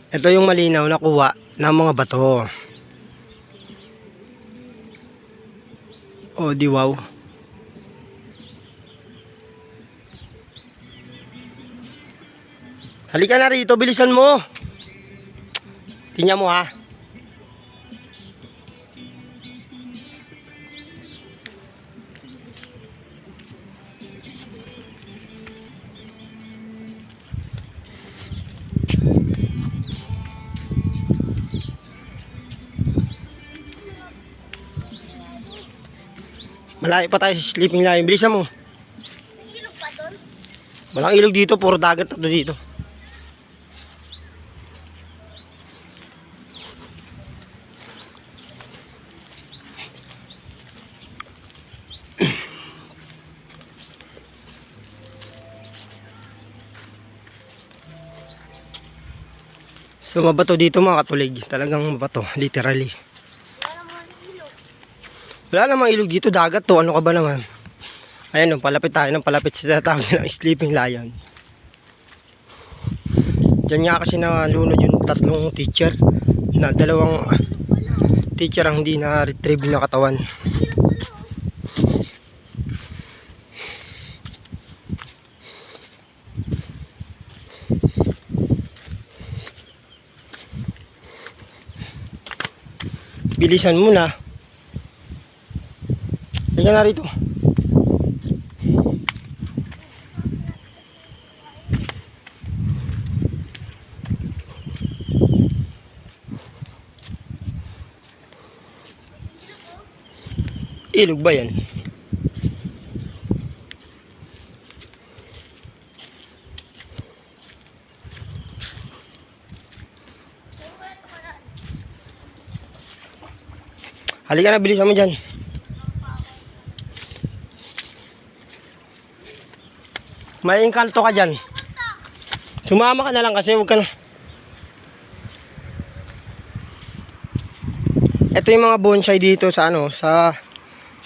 Ito yung malinaw na kuha ng mga bato. O di wow. Halika na rito, bilisan mo. Tingnan mo ha. Malayo pa tayo sa sleeping line. Bilisan mo. May ilog pa doon? Walang ilog dito, puro dagat na to dito. So mabato dito mga katulig. Talagang mabato, literally. Wala naman ilog. Wala namang ilog dito, dagat to. Ano ka ba naman? Ayan, palapit tayo ng palapit sa tawag ng sleeping lion. Diyan nga kasi nalunod yung tatlong teacher. Na dalawang teacher ang hindi na-retrieve na katawan. Bilisan mo na. Halika na rito. Ilog ba yan? Halika na, bilisan mo dyan. May engkanto ka dyan. Sumama ka na lang kasi huwag ka na. Ito yung mga bonsai dito sa ano, sa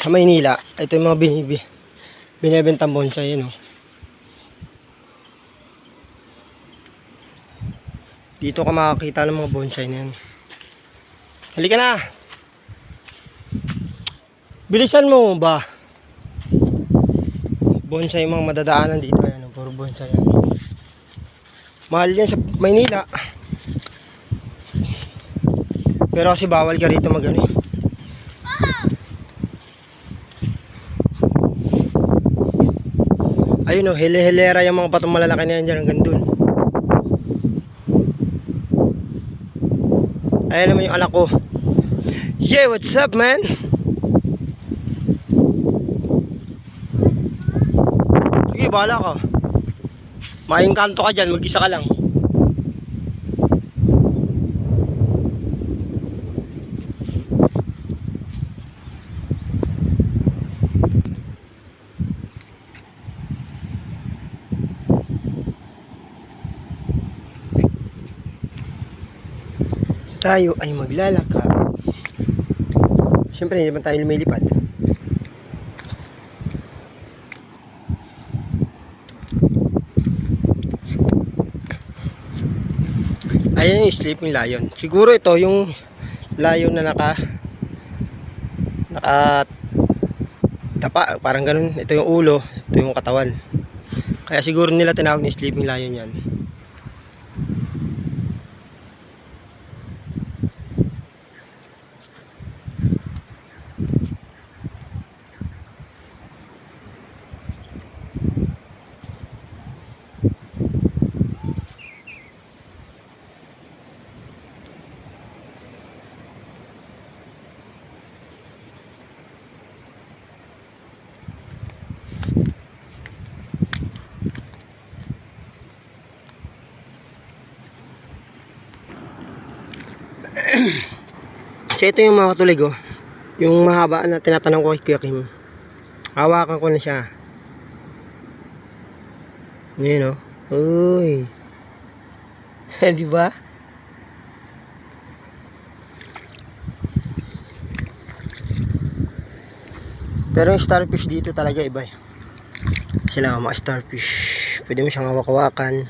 Maynila. Ito yung mga binebentang bonsai, yun, oh. Dito ka makakita ng mga bonsai na yan. Halika na. Bilisan mo ba? Bonsai yung mga madadaanan dito. Ayan, puro bonsai yan. Mahal yan sa Maynila. Pero kasi bawal ka rito mag-ano. Ayun, oh, hele-helera yung mga batong malalaki na yan dyan hanggang dun. Ayan naman yung anak ko. Yeah, what's up, man? Sige, bahala ka. Maingkanto ka dyan, mag-isa ka lang. Tayo ay maglalakad. Siyempre hindi naman tayo lumilipad. Ayan yung sleeping lion. Siguro ito yung lion na naka tapa, parang ganun. Ito yung ulo, ito yung katawan. Kaya siguro nila tinawag ni sleeping lion yan. So ito yung mga katulig, oh. Yung mahaba na tinatanong ko kay Kuya Kim. Hawakan ko na siya. Yun, oh. Uy. Di ba? Pero yung starfish dito talaga iba, eh. Sila mga starfish. Pwede mo siyang hawak-hawakan.